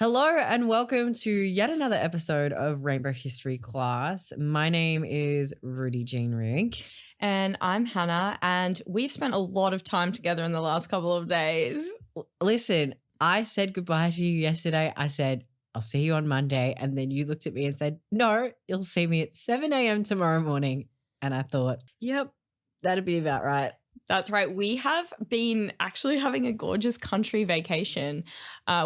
Hello and welcome to yet another episode of Rainbow History Class. My name is Rudy Jean Rigg. And I'm Hannah, and we've spent a lot of time together in the last couple of days. Listen, I said goodbye to you yesterday. I said, I'll see you on Monday. And then you looked at me and said, no, you'll see me at 7 a.m. tomorrow morning. And I thought, yep, that'd be about right. That's right. We have been actually having a gorgeous country vacation.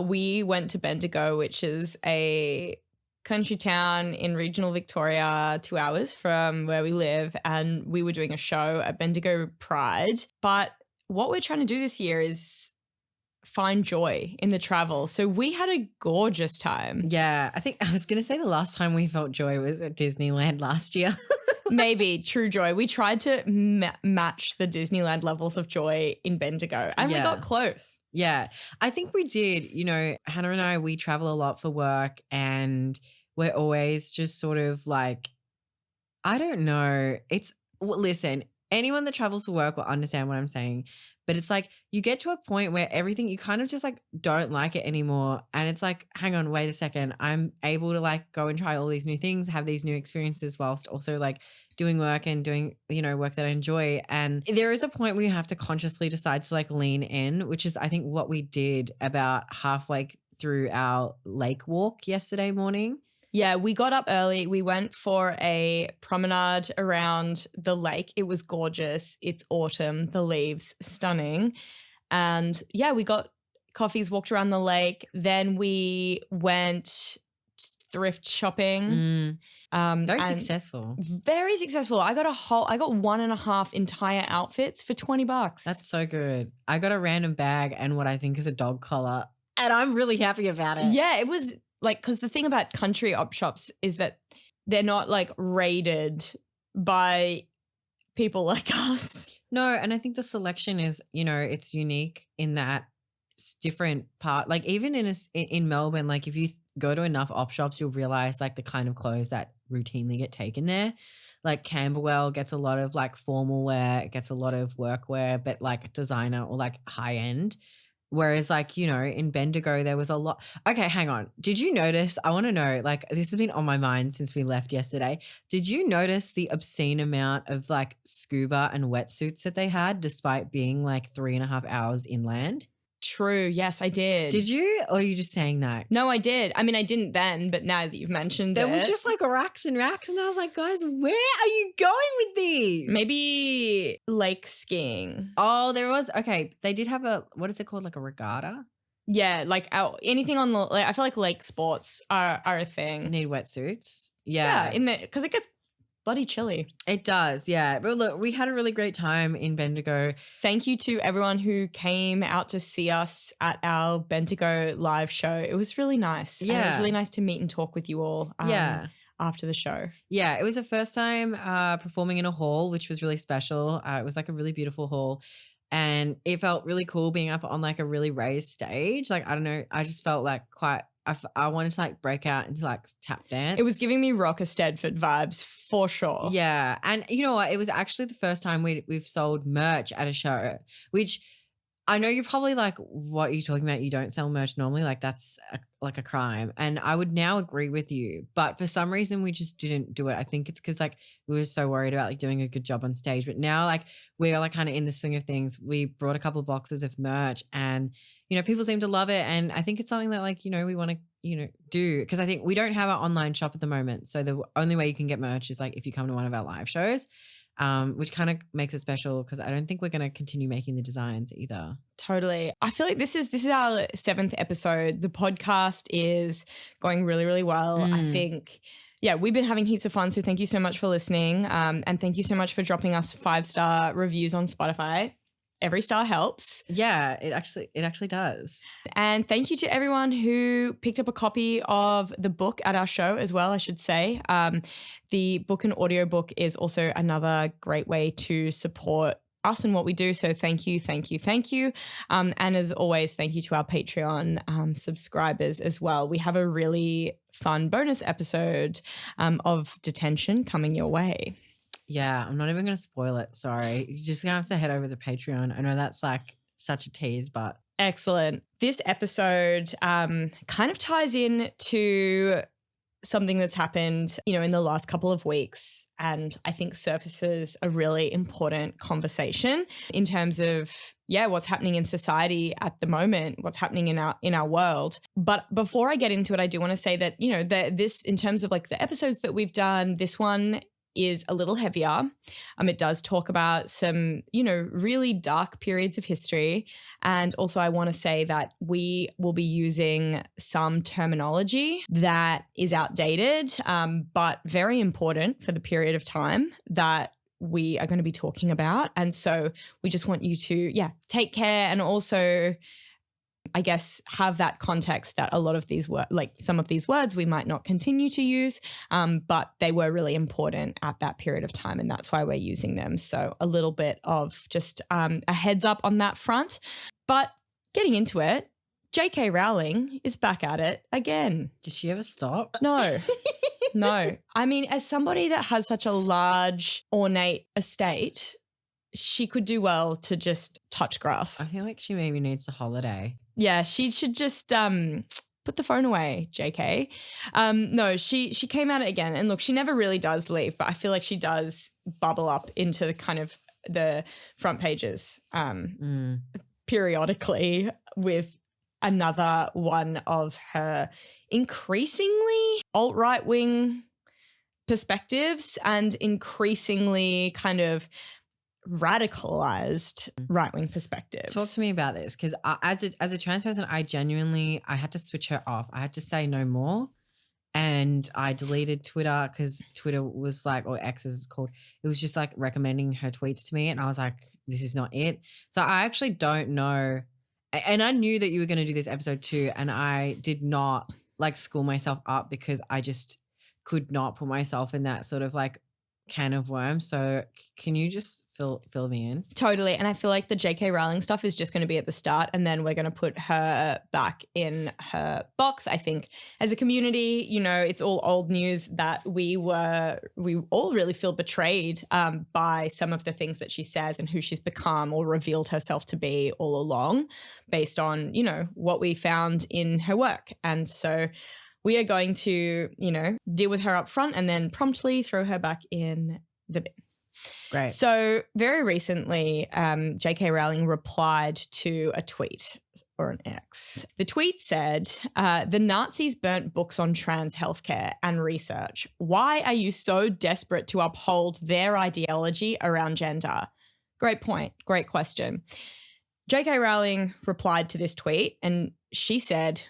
We went to Bendigo, which is a country town in regional Victoria, 2 hours from where we live, and we were doing a show at Bendigo Pride. But what we're trying to do this year is find joy in the travel. So we had a gorgeous time. Yeah, I think I was going to say the last time we felt joy was at Disneyland last year. Maybe true joy. We tried to match the Disneyland levels of joy in Bendigo and we got close. Yeah, I think we did. You know, Hannah and I, we travel a lot for work and we're always just sort of like, I don't know. Listen, anyone that travels for work will understand what I'm saying. But it's like you get to a point where everything, you kind of just like don't like it anymore. And it's like, hang on, wait a second. I'm able to like go and try all these new things, have these new experiences whilst also like doing work and doing, you know, work that I enjoy. And there is a point where you have to consciously decide to like lean in, which is I think what we did about halfway through our lake walk yesterday morning. Yeah, we got up early. We went for a promenade around the lake. It was gorgeous. It's autumn, the leaves, stunning. And yeah, we got coffees, walked around the lake. Then we went thrift shopping. Very successful. Very successful. I got 1.5 entire outfits for $20. That's so good. I got a random bag and what I think is a dog collar. And I'm really happy about it. Yeah, it was like, because the thing about country op shops is that they're not like raided by people like us. No, and I think the selection is, you know, it's unique in that it's different part. Like even in Melbourne, like if you go to enough op shops, you'll realize like the kind of clothes that routinely get taken there. Like Camberwell gets a lot of like formal wear, it gets a lot of work wear, but like designer or like high end. Whereas like, you know, in Bendigo, there was a lot. Okay, hang on. Did you notice? I want to know, like, this has been on my mind since we left yesterday. Did you notice the obscene amount of like scuba and wetsuits that they had despite being like 3.5 hours inland? True. Yes, I did. Did you? Or are you just saying that? No, I did. I mean, I didn't then, but now that you've mentioned there it. There was just like racks and racks. And I was like, guys, where are you going with these? Maybe lake skiing. Oh, there was. Okay. They did have what is it called? Like a regatta? Yeah. Like anything on the, I feel like lake sports are a thing. Need wetsuits. Yeah. Yeah. Because it gets bloody chilly. It does, yeah. But look, we had a really great time in Bendigo. Thank you to everyone who came out to see us at our Bendigo live show. It was really nice. Yeah. And it was really nice to meet and talk with you all after the show. Yeah, it was the first time performing in a hall, which was really special. It was like a really beautiful hall. And it felt really cool being up on like a really raised stage. Like, I don't know, I just felt like I wanted to like break out into like tap dance. It was giving me Rocker Stedford vibes for sure. Yeah. And you know what? It was actually the first time we've sold merch at a show, which I know you're probably like, what are you talking about? You don't sell merch normally. Like that's like a crime. And I would now agree with you. But for some reason, we just didn't do it. I think it's because like we were so worried about like doing a good job on stage. But now like we're like kind of in the swing of things. We brought a couple of boxes of merch and, you know, people seem to love it. And I think it's something that like, you know, we want to, you know, do because I think we don't have an online shop at the moment. So the only way you can get merch is like if you come to one of our live shows. Which kind of makes it special because I don't think we're going to continue making the designs either. Totally. I feel like this is our 7th episode. The podcast is going really, really well. I think, yeah, we've been having heaps of fun. So thank you so much for listening. And thank you so much for dropping us 5-star reviews on Spotify. Every star helps. Yeah, it actually does. And thank you to everyone who picked up a copy of the book at our show as well, I should say. The book and audiobook is also another great way to support us and what we do. So thank you, thank you, thank you. And as always, thank you to our Patreon subscribers as well. We have a really fun bonus episode of Detention coming your way. Yeah, I'm not even going to spoil it. Sorry. You're just going to have to head over to Patreon. I know that's like such a tease, but Excellent. This episode kind of ties in to something that's happened, in the last couple of weeks, and I think surfaces a really important conversation in terms of what's happening in society at the moment, what's happening in our world. But before I get into it, I do want to say that this, in terms of like the episodes that we've done, this one is a little heavier. It does talk about some, really dark periods of history. And also I want to say that we will be using some terminology that is outdated, but very important for the period of time that we are going to be talking about. And so we just want you to, take care, and also, I guess, have that context that a lot of these some of these words we might not continue to use, but they were really important at that period of time, and that's why we're using them. So a little bit of just a heads up on that front. But getting into it, J.K. Rowling is back at it again. Did she ever stop? No. No. I mean, as somebody that has such a large, ornate estate, she could do well to just touch grass. I feel like she maybe needs a holiday. Yeah, she should just put the phone away, JK. No, she came at it again. And look, she never really does leave, but I feel like she does bubble up into the kind of the front pages periodically with another one of her increasingly alt-right wing perspectives and increasingly kind of radicalized right-wing perspectives. Talk to me about this, because as a trans person, I had to switch her off. I had to say no more, and I deleted Twitter because Twitter was like, or X as it's called, it was just like recommending her tweets to me, and I was like, this is not it. So I actually don't know, and I knew that you were going to do this episode too, and I did not like school myself up because I just could not put myself in that sort of like can of worms. So can you just fill me in? Totally. And I feel like the J.K. Rowling stuff is just going to be at the start, and then we're going to put her back in her box. I think as a community, it's all old news that we all really feel betrayed by some of the things that she says and who she's become or revealed herself to be all along based on, what we found in her work. And so we are going to, deal with her up front and then promptly throw her back in the bin. Great. So very recently, J.K. Rowling replied to a tweet or an X. The tweet said, the Nazis burnt books on trans healthcare and research. Why are you so desperate to uphold their ideology around gender? Great point. Great question. J.K. Rowling replied to this tweet and she said,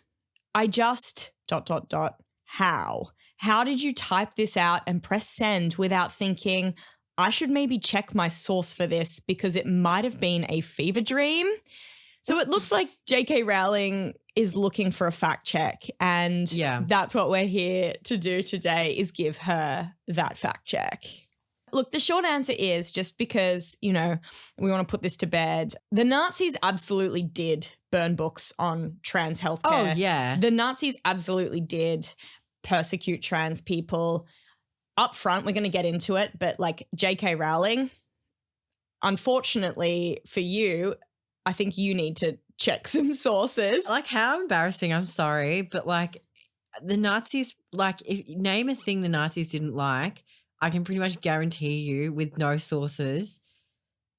I just ... How? How did you type this out and press send without thinking, I should maybe check my source for this because it might have been a fever dream? So it looks like J.K. Rowling is looking for a fact check, and that's what we're here to do today, is give her that fact check. Look, the short answer is, just because, we want to put this to bed, the Nazis absolutely did burn books on trans healthcare. Oh, yeah. The Nazis absolutely did persecute trans people. Up front, we're going to get into it, but like J.K. Rowling, unfortunately for you, I think you need to check some sources. Like, how embarrassing. I'm sorry, but like the Nazis, like if name a thing the Nazis didn't like, I can pretty much guarantee you with no sources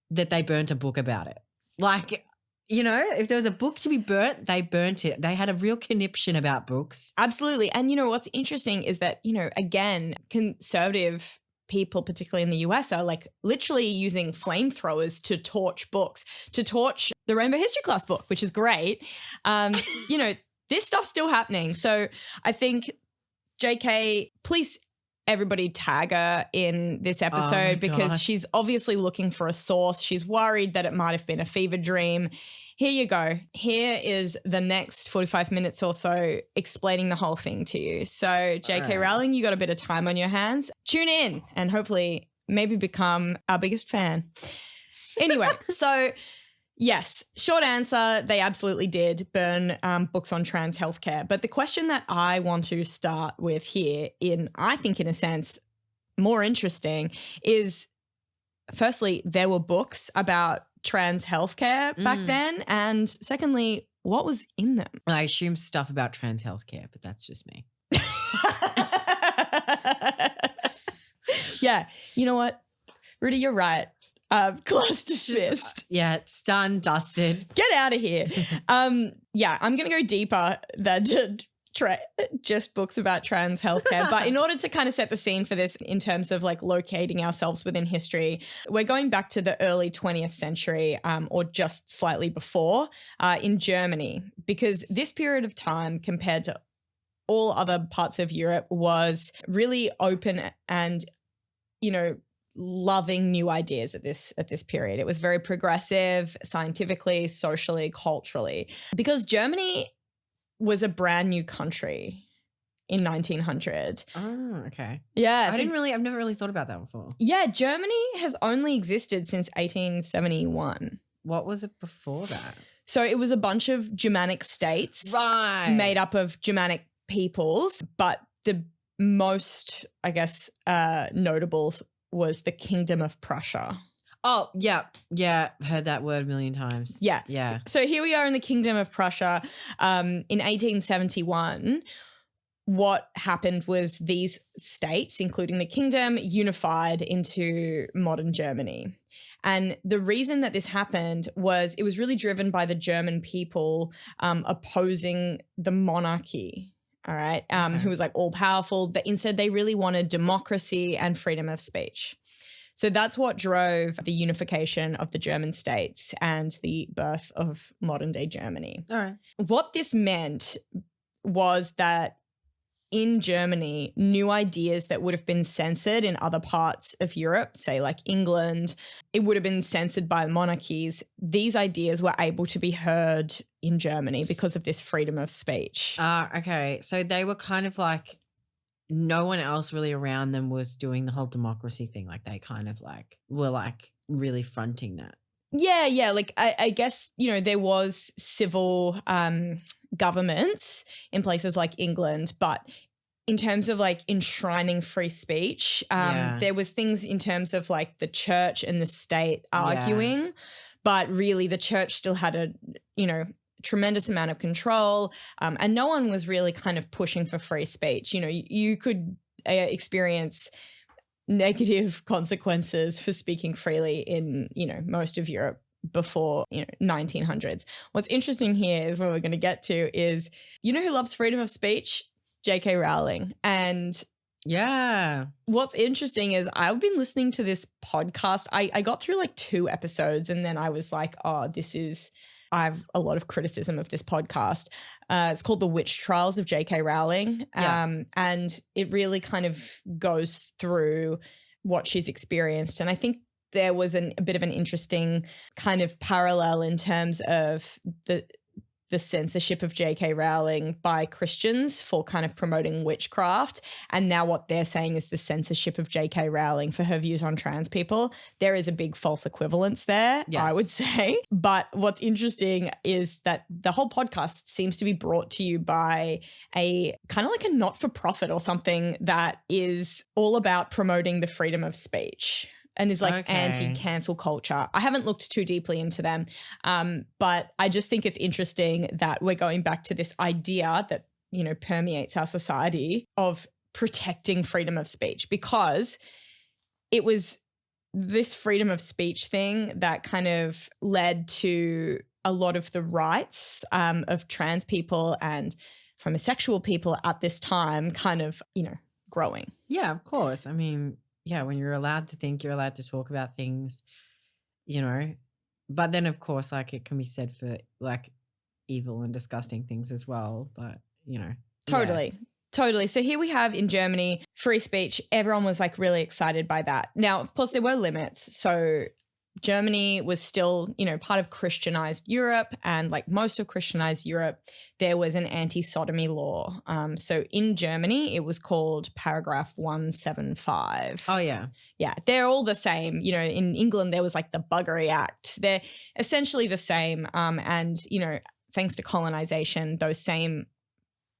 that they burnt a book about it. Like, if there was a book to be burnt, they burnt it. They had a real conniption about books. Absolutely. And, what's interesting is that, again, conservative people, particularly in the US, are like literally using flamethrowers to torch books, to torch the Rainbow History Class book, which is great. This stuff's still happening. So I think, JK, please everybody tag her in this episode because she's obviously looking for a source. She's worried that it might have been a fever dream. Here you go. Here is the next 45 minutes or so explaining the whole thing to you. So J.K. Rowling, you got a bit of time on your hands. Tune in and hopefully maybe become our biggest fan. Anyway, so yes, short answer, they absolutely did burn books on trans healthcare. But the question that I want to start with here, I think in a sense more interesting, is firstly, there were books about trans healthcare back then? And secondly, what was in them? I assume stuff about trans healthcare, but that's just me. Yeah. You know what? Rudy, you're right. Class dismissed. Yeah, it's done, dusted. Get out of here. Yeah, I'm going to go deeper than just books about trans healthcare. But in order to kind of set the scene for this in terms of like locating ourselves within history, we're going back to the early 20th century or just slightly before in Germany, because this period of time compared to all other parts of Europe was really open and, you know, loving new ideas at this period. It was very progressive scientifically, socially, culturally, because Germany was a brand new country in 1900. Oh, okay. Yeah. I've never really thought about that before. Yeah, Germany has only existed since 1871. What was it before that? So it was a bunch of Germanic states made up of Germanic peoples, but the most, I guess, notable was the Kingdom of Prussia. Oh, yeah. Yeah. Heard that word a million times. Yeah. Yeah. So here we are in the Kingdom of Prussia. In 1871, what happened was these states, including the kingdom, unified into modern Germany. And the reason that this happened was it was really driven by the German people opposing the monarchy. All right, who was like all powerful, but instead they really wanted democracy and freedom of speech. So that's what drove the unification of the German states and the birth of modern day Germany. All right. What this meant was that in Germany, new ideas that would have been censored in other parts of Europe, say like England, it would have been censored by monarchies. These ideas were able to be heard in Germany because of this freedom of speech. Okay. So they were kind of like, no one else really around them was doing the whole democracy thing. Like they kind of like were like really fronting that. Yeah. Like I guess, you know, there was civil governments in places like England, but in terms of like enshrining free speech, there was things in terms of like the church and the state arguing, but really the church still had a, you know, tremendous amount of control, and no one was really kind of pushing for free speech. You know, you could experience negative consequences for speaking freely in, you know, most of Europe before, you know, 1900s. What's interesting here is where we're going to get to is, you know who loves freedom of speech? J.K. Rowling. And yeah, what's interesting is I've been listening to this podcast. I got through like 2 episodes and then I was like, oh, I have a lot of criticism of this podcast. It's called The Witch Trials of J.K. Rowling. And it really kind of goes through what she's experienced. And I think there was a bit of an interesting kind of parallel in terms of the censorship of J.K. Rowling by Christians for kind of promoting witchcraft. And now what they're saying is the censorship of J.K. Rowling for her views on trans people. There is a big false equivalence there, I would say. But what's interesting is that the whole podcast seems to be brought to you by a kind of like a not-for-profit or something that is all about promoting the freedom of speech and is like anti-cancel culture. I haven't looked too deeply into them, but I just think it's interesting that we're going back to this idea that, you know, permeates our society of protecting freedom of speech, because it was this freedom of speech thing that kind of led to a lot of the rights of trans people and homosexual people at this time kind of, you know, growing. Yeah, of course. I mean, yeah, when you're allowed to think, you're allowed to talk about things, you know, but then of course, like it can be said for like evil and disgusting things as well, but you know. Totally. So here we have in Germany, free speech. Everyone was like really excited by that. Now, of course, there were limits. So Germany was still, you know, part of Christianized Europe, and like most of Christianized Europe, there was an anti-sodomy law. So in Germany, it was called Paragraph 175. Oh, yeah. Yeah, they're all the same. You know, in England, there was like the Buggery Act. They're essentially the same. And, you know, thanks to colonization, those same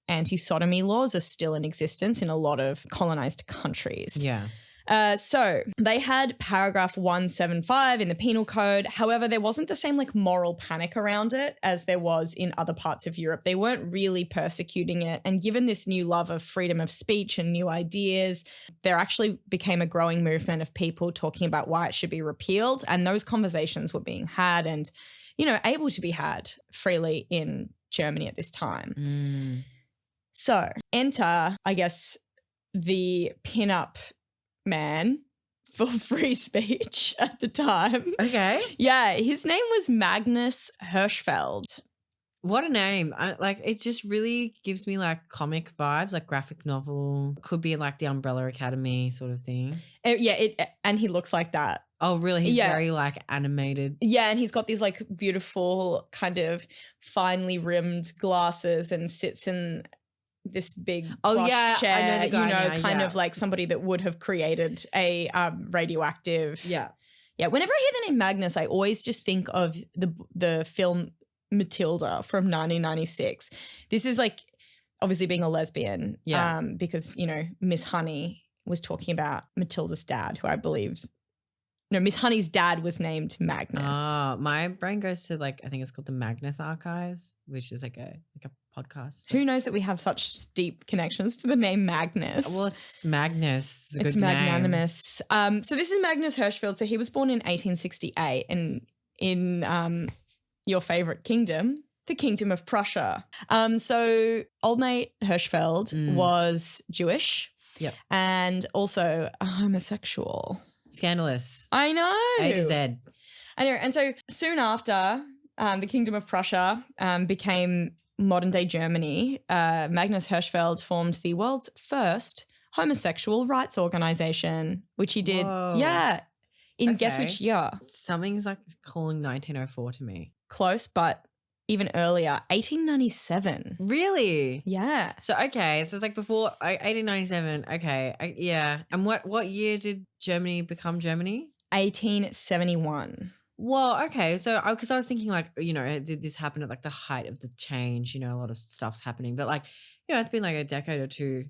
anti-sodomy laws are still in existence in a lot of colonized countries. Yeah. So they had paragraph 175 in the penal code. However, there wasn't the same like moral panic around it as there was in other parts of Europe. They weren't really persecuting it. And given this new love of freedom of speech and new ideas, there actually became a growing movement of people talking about why it should be repealed. And those conversations were being had and, you know, able to be had freely in Germany at this time. So enter, I guess, the pin-up man for free speech at the time. Okay. Yeah, his name was Magnus Hirschfeld. What a name. It just really gives me like comic vibes, like graphic novel. Could be like the Umbrella Academy sort of thing. And he looks like that. Oh, really? He's very like animated. Yeah, and he's got these like beautiful kind of finely rimmed glasses and sits in this big plush chair, I know the guy now, kind of like somebody that would have created a radioactive. Yeah. Whenever I hear the name Magnus, I always just think of the film Matilda from 1996. This is like obviously being a lesbian, because you know Miss Honey was talking about Matilda's dad, who I believe. No, Miss Honey's dad was named Magnus. Oh, my brain goes to like, I think it's called the Magnus Archives, which is like a podcast. Who knows that we have such deep connections to the name Magnus? Well, it's Magnus. It's magnanimous. So this is Magnus Hirschfeld. So he was born in 1868 and in your favorite kingdom, the Kingdom of Prussia. So old mate Hirschfeld was Jewish. Yep. And also a homosexual. Scandalous. I know. A to Z. I know. And so soon after the Kingdom of Prussia became modern-day Germany, Magnus Hirschfeld formed the world's first homosexual rights organization, which he did. Whoa. Yeah. Guess which year? Something's like calling 1904 to me. Close, but even earlier, 1897. Really? Yeah. So, okay. So it's like before 1897. Okay. Yeah. And what year did Germany become Germany? 1871. Well, okay. So, because I was thinking like, you know, did this happen at like the height of the change? You know, a lot of stuff's happening, but like, you know, it's been like a decade or two.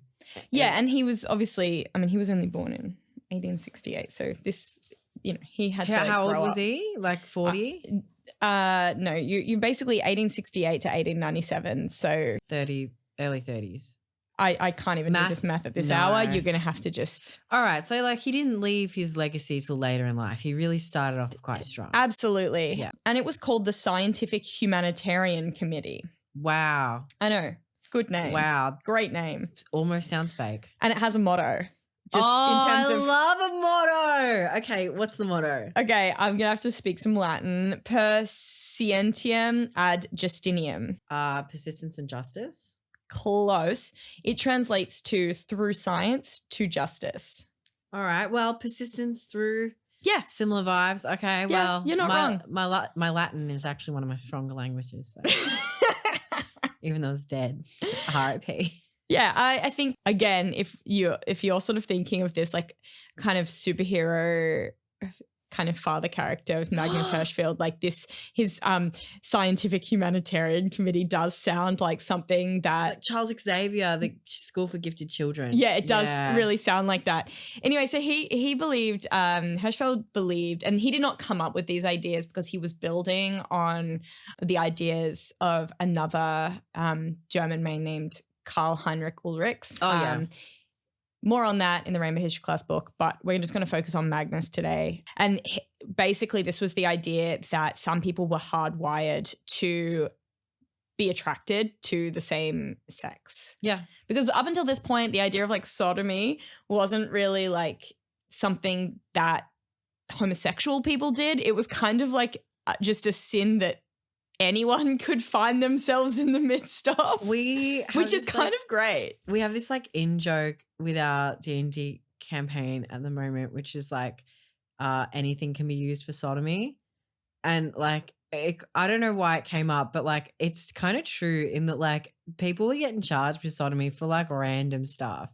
Yeah. And he was obviously, I mean, he was only born in 1868. So this, you know, he had to How grow old was up. he? Like 40? No, you basically 1868 to 1897. So 30, early 30s. I can't even do this math at this hour. You're going to have to just. All right. So like he didn't leave his legacy till later in life. He really started off quite strong. Absolutely. Yeah. And it was called the Scientific Humanitarian Committee. Wow. I know. Good name. Wow. Great name. Almost sounds fake. And it has a motto. I love a motto. Okay. What's the motto? Okay. I'm going to have to speak some Latin. Per scientiam ad justinium. Persistence and justice. Close. It translates to through science to justice. All right. Well, persistence through similar vibes. Okay. Yeah, Well, you're not wrong. My Latin is actually one of my stronger languages. So. Even though it's dead. R.I.P. Yeah, I think again, if you're sort of thinking of this like kind of superhero kind of father character with Magnus Hirschfeld, like his scientific humanitarian committee does sound like something that like Charles Xavier, the School for Gifted Children. Yeah, it does really sound like that. Anyway, so he believed, Hirschfeld believed, and he did not come up with these ideas because he was building on the ideas of another German man named Karl Heinrich Ulrichs. Oh, yeah. More on that in the Rainbow History Class book, but we're just going to focus on Magnus today. And basically this was the idea that some people were hardwired to be attracted to the same sex. Yeah. Because up until this point, the idea of like sodomy wasn't really like something that homosexual people did. It was kind of like just a sin that anyone could find themselves in the midst of, which is kind of great. We have this like in joke with our D&D campaign at the moment, which is like anything can be used for sodomy. And like, I don't know why it came up, but like it's kind of true in that like people were getting charged with sodomy for like random stuff.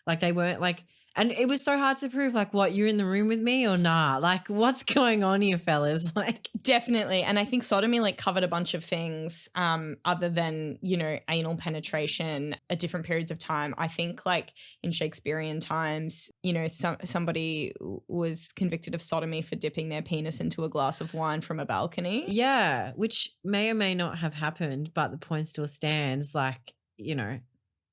Like they weren't like, And it was so hard to prove, like, what, you're in the room with me or not? Like, what's going on here, fellas? Like, definitely. And I think sodomy like covered a bunch of things other than, you know, anal penetration at different periods of time. I think like in Shakespearean times, you know, somebody was convicted of sodomy for dipping their penis into a glass of wine from a balcony. yeah, which may or may not have happened, but the point still stands. Like, you know,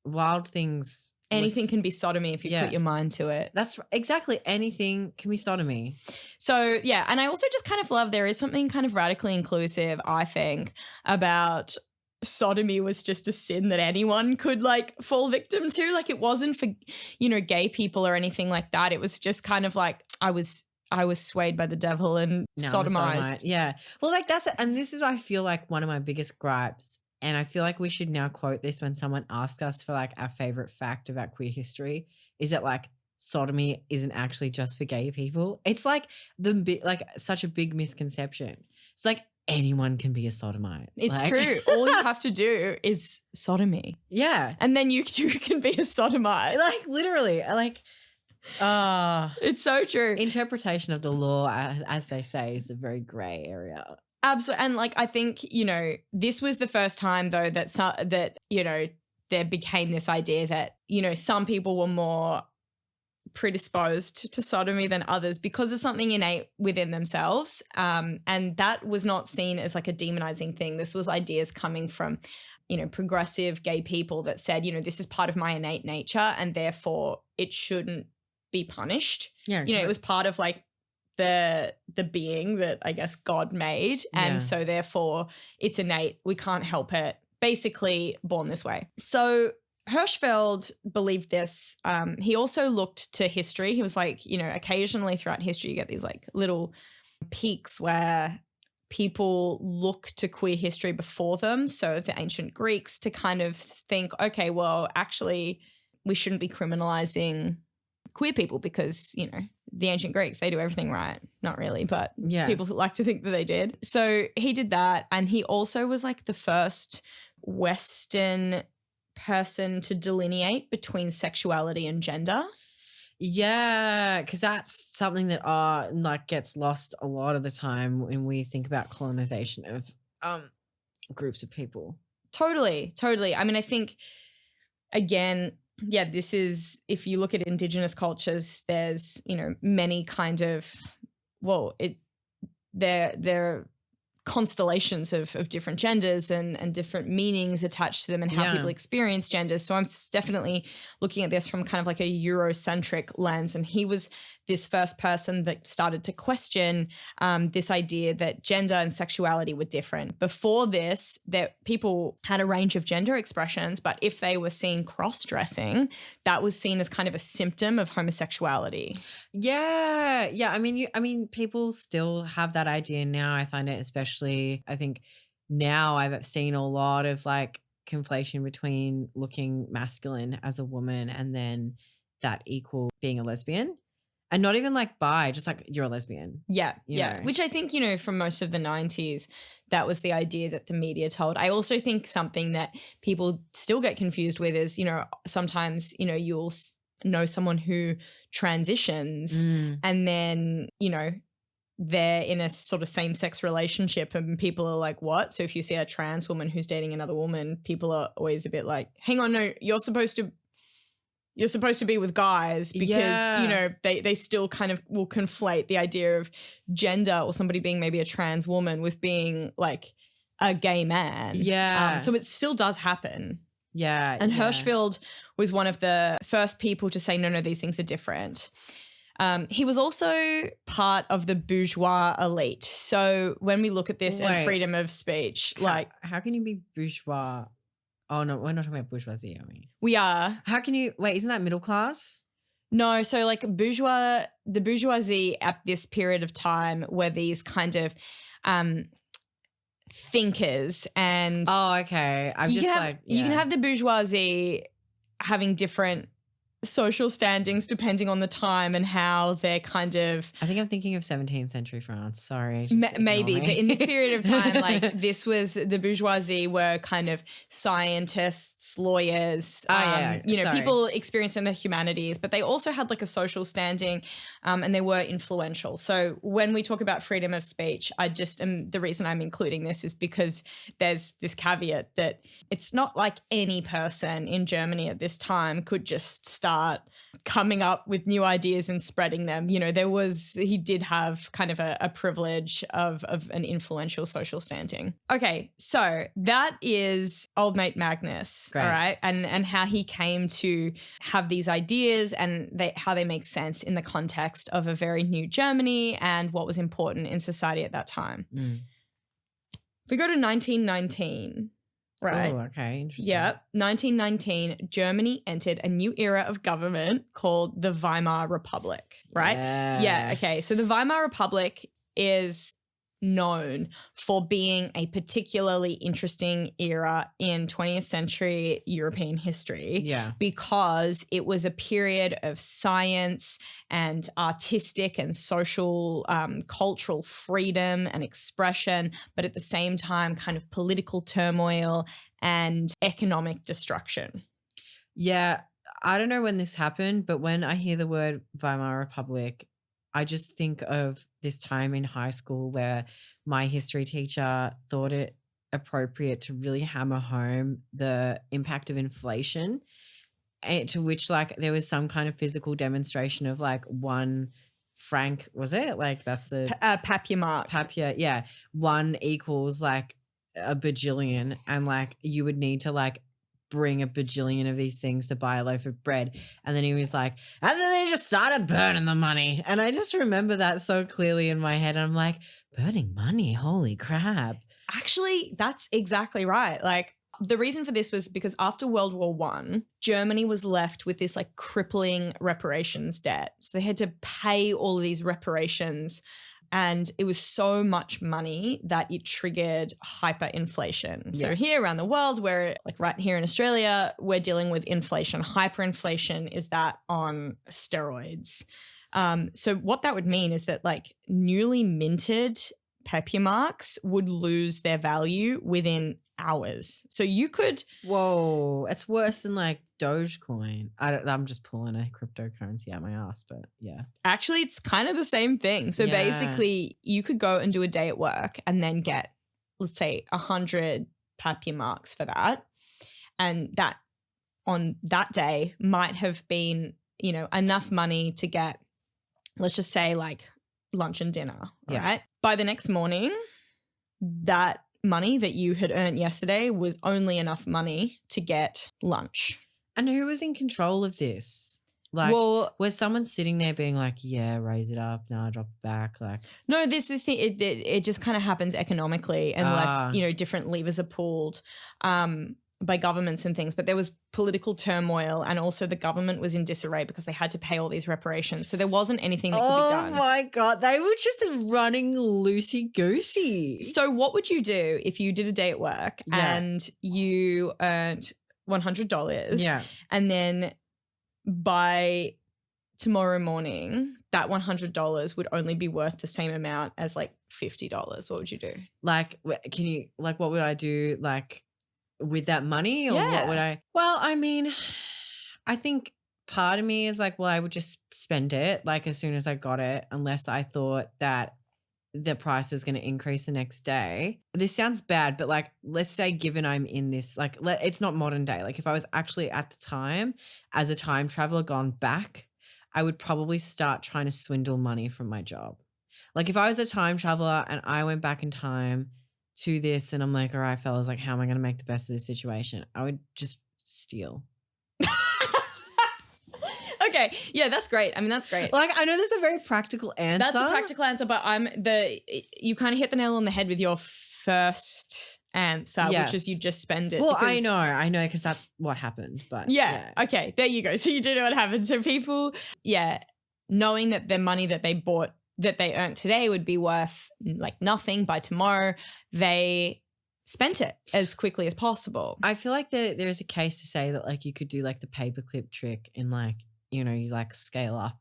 wild things. Anything can be sodomy if you put your mind to it. That's exactly, anything can be sodomy. So, yeah, and I also just kind of love there is something kind of radically inclusive, I think, about sodomy was just a sin that anyone could like fall victim to. Like it wasn't for, you know, gay people or anything like that. It was just kind of like I was swayed by the devil and sodomized. Yeah. Well, like that's, and this is, I feel like, one of my biggest gripes. And I feel like we should now quote this when someone asks us for like our favorite fact about queer history, is that like sodomy isn't actually just for gay people. It's like such a big misconception. It's like anyone can be a sodomite. It's like, true. All you have to do is sodomy. Yeah. And then you too can be a sodomite. Like literally, like, it's so true. Interpretation of the law, as they say, is a very grey area. Absolutely. And like, I think, you know, this was the first time though that, you know, there became this idea that, you know, some people were more predisposed to sodomy than others because of something innate within themselves. And that was not seen as like a demonizing thing. This was ideas coming from, you know, progressive gay people that said, you know, this is part of my innate nature and therefore it shouldn't be punished. Yeah. You know, it was part of like the being that I guess God made. And so therefore it's innate. We can't help it. Basically born this way. So Hirschfeld believed this. He also looked to history. He was like, you know, occasionally throughout history you get these like little peaks where people look to queer history before them. So the ancient Greeks to kind of think, okay, well, actually we shouldn't be criminalizing queer people because, you know, the ancient Greeks, they do everything right. Not really, but people like to think that they did. So he did that. And he also was like the first Western person to delineate between sexuality and gender. Yeah, because that's something that like gets lost a lot of the time when we think about colonization of groups of people. Totally. I mean, I think, again, yeah, this is, if you look at Indigenous cultures, there's, you know, many kind of, well, they're constellations of different genders and different meanings attached to them and how people experience genders. So I'm definitely looking at this from kind of like a Eurocentric lens. And he was this first person that started to question this idea that gender and sexuality were different. Before this, that people had a range of gender expressions, but if they were seen cross-dressing, that was seen as kind of a symptom of homosexuality. Yeah. I mean, people still have that idea now. I find it especially, I think now I've seen a lot of like conflation between looking masculine as a woman and then that equal being a lesbian. And not even like bi, just like you're a lesbian. Yeah. Which I think, you know, from most of the 90s, that was the idea that the media told. I also think something that people still get confused with is, you know, sometimes, you know, you'll know someone who transitions and then, you know, they're in a sort of same-sex relationship and people are like, what? So if you see a trans woman who's dating another woman, people are always a bit like, hang on, no, you're supposed to be with guys because, you know, they still kind of will conflate the idea of gender or somebody being maybe a trans woman with being like a gay man. Yeah. So it still does happen. Yeah. And Hirschfeld was one of the first people to say, no, these things are different. He was also part of the bourgeois elite. So when we look at this and freedom of speech, how can you be bourgeois? Oh, no, we're not talking about bourgeoisie, are we? We are. How can you – wait, isn't that middle class? No, so like the bourgeoisie at this period of time were these kind of thinkers and – Oh, okay. You can have the bourgeoisie having different social standings depending on the time and how they're kind of I think I'm thinking of 17th century France. Sorry. Just ignore maybe, me. but in this period of time, like this was the bourgeoisie were kind of scientists, lawyers, Sorry. people experiencing the humanities, but they also had like a social standing and they were influential. So when we talk about freedom of speech, the reason I'm including this is because there's this caveat that it's not like any person in Germany at this time could just start coming up with new ideas and spreading them. He did have kind of a privilege of an influential social standing. Okay, so that is old mate Magnus, Great. all right, and how he came to have these ideas and how they make sense in the context of a very new Germany and what was important in society at that time. Mm. If we go to 1919, right? Oh, okay. Interesting. Yep. 1919, Germany entered a new era of government called the Weimar Republic, right? Yeah. Okay. So the Weimar Republic is known for being a particularly interesting era in 20th century European history. Yeah. Because it was a period of science and artistic and social, cultural freedom and expression, but at the same time, kind of political turmoil and economic destruction. Yeah. I don't know when this happened, but when I hear the word Weimar Republic, I just think of this time in high school where my history teacher thought it appropriate to really hammer home the impact of inflation, and to which like there was some kind of physical demonstration of like 1 franc, was it? Like that's the Papier mark. Papier, yeah. 1 equals like a bajillion, and like you would need to like bring a bajillion of these things to buy a loaf of bread. And then he was like, and then they just started burning the money. And I just remember that so clearly in my head. And I'm like, burning money? Holy crap. Actually, that's exactly right. Like the reason for this was because after World War I, Germany was left with this like crippling reparations debt. So they had to pay all of these reparations. And it was so much money that it triggered hyperinflation. So here around the world, where like right here in Australia, we're dealing with inflation. Hyperinflation is that on steroids. So what that would mean is that like newly minted papier marks would lose their value within hours. So you could... Whoa, it's worse than like Dogecoin. I'm just pulling a cryptocurrency out my ass, but yeah. Actually, it's kind of the same thing. So basically, you could go and do a day at work and then get, let's say, 100 papier marks for that. And that on that day might have been, enough money to get, let's just say, like lunch and dinner, right? By the next morning, that money that you had earned yesterday was only enough money to get lunch. And who was in control of this? Like, was someone sitting there being like, yeah, raise it up, now drop it back? Like, no, this is the thing. It just kind of happens economically unless, different levers are pulled by governments and things. But there was political turmoil, and also the government was in disarray because they had to pay all these reparations. So there wasn't anything that could be done. Oh my God. They were just running loosey-goosey. So what would you do if you did a day at work and you earned $100? Yeah. And then by tomorrow morning, that $100 would only be worth the same amount as like $50. What would you do? Like, what would I do? Like, with that money, or what would I? Well, I mean, I think part of me is like, well, I would just spend it like as soon as I got it, unless I thought that the price was going to increase the next day. This sounds bad, but like, let's say given I'm in this, like, it's not modern day. Like if I was actually at the time as a time traveler gone back, I would probably start trying to swindle money from my job. Like if I was a time traveler and I went back in time to this and I'm like, all right, fellas, like how am I going to make the best of this situation? I would just steal. Okay. Yeah, that's great. I mean, that's great. Like, I know there's a very practical answer. That's a practical answer, but you kind of hit the nail on the head with your first answer, which is you just spend it. Well, I know, because that's what happened. But yeah. Okay, there you go. So you do know what happened. So people, knowing that the money that they bought, that they earned today would be worth like nothing by tomorrow, they spent it as quickly as possible. I feel like there is a case to say that like you could do like the paperclip trick in like you know, you like scale up.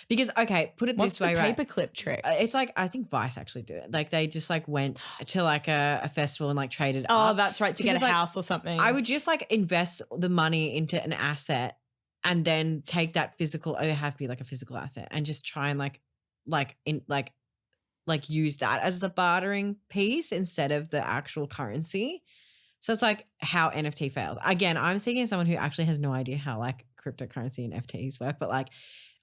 Because, okay, put it What's this way, the right? paperclip trick? It's like, I think Vice actually did it. Like they just like went to like a festival and like traded Oh, up. that's right, to 'Cause get a it's like, house or something. I would just like invest the money into an asset and then take that physical, it have to be like a physical asset and just try and use that as a bartering piece instead of the actual currency. So it's like how NFT fails. Again, I'm speaking as someone who actually has no idea how like cryptocurrency and FTs work, but like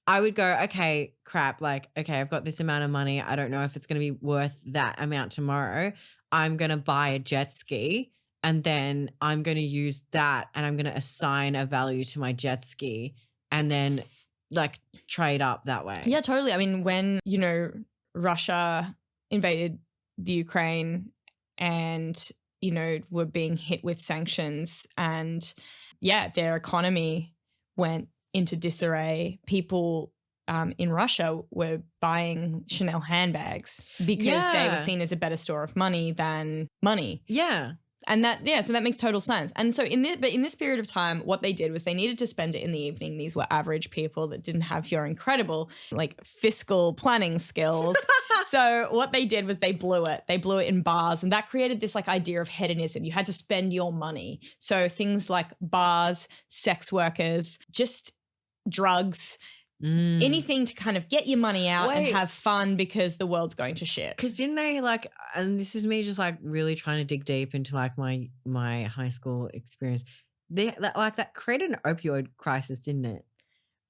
I would go, okay, crap, like, okay, I've got this amount of money. I don't know if it's going to be worth that amount tomorrow. I'm going to buy a jet ski and then I'm going to use that and I'm going to assign a value to my jet ski and then like trade up that way. Yeah, totally. I mean, when, you know, Russia invaded the Ukraine and, you know, were being hit with sanctions and yeah, their economy went into disarray. People in Russia were buying Chanel handbags because they were seen as a better store of money than money. Yeah. And so that makes total sense. And so in this period of time, what they did was they needed to spend it in the evening. These were average people that didn't have your incredible like fiscal planning skills. So what they did was they blew it. They blew it in bars, and that created this like idea of hedonism. You had to spend your money. So things like bars, sex workers, just drugs, anything to kind of get your money out and have fun because the world's going to shit. Because didn't they like, and this is me just like really trying to dig deep into like my high school experience. That created an opioid crisis, didn't it?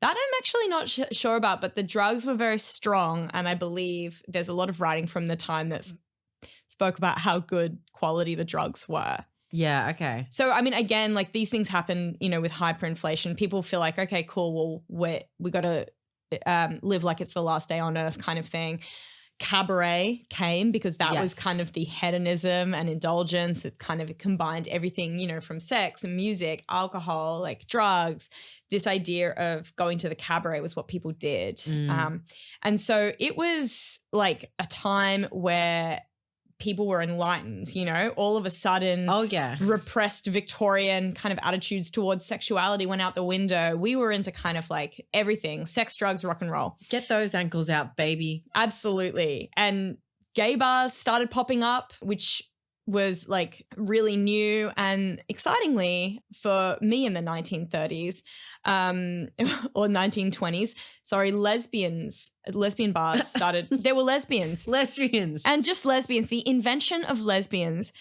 That I'm actually not sure about, but the drugs were very strong, and I believe there's a lot of writing from the time that spoke about how good quality the drugs were. Yeah, okay. So, I mean, again, like these things happen, you know, with hyperinflation. People feel like, okay, cool, well, we got to live like it's the last day on earth kind of thing. Cabaret came because that was kind of the hedonism and indulgence. It kind of combined everything, you know, from sex and music, alcohol, like drugs. This idea of going to the cabaret was what people did. And so it was like a time where people were enlightened, you know, all of a sudden repressed Victorian kind of attitudes towards sexuality went out the window. We were into kind of like everything, sex, drugs, rock and roll. Get those ankles out, baby. Absolutely. And gay bars started popping up, which was like really new, and excitingly for me in the 1930s or 1920s, lesbian bars started. There were lesbians. And just lesbians. The invention of lesbians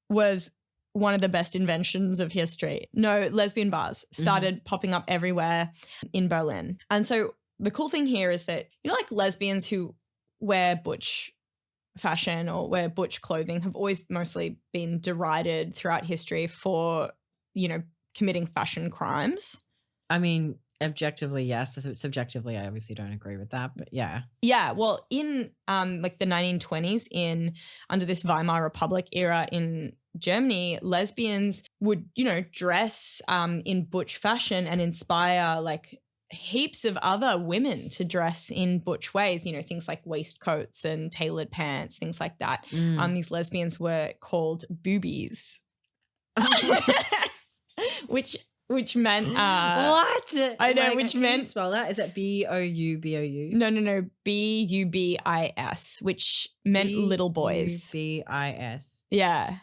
was one of the best inventions of history. No, lesbian bars started popping up everywhere in Berlin. And so the cool thing here is that, you know, like lesbians who wear butch fashion or wear butch clothing have always mostly been derided throughout history for, you know, committing fashion crimes. I mean, objectively, yes. Subjectively, I obviously don't agree with that, but yeah. Yeah, well, in like the 1920s, under this Weimar Republic era in Germany, lesbians would, you know, dress in butch fashion and inspire like heaps of other women to dress in butch ways, you know, things like waistcoats and tailored pants, things like that. These lesbians were called Bubies. which meant what? I know, like, which meant spell that? Is that B-O-U-B-O-U? No, B-U-B-I-S, which meant little boys. B-U-B-I-S. Yeah.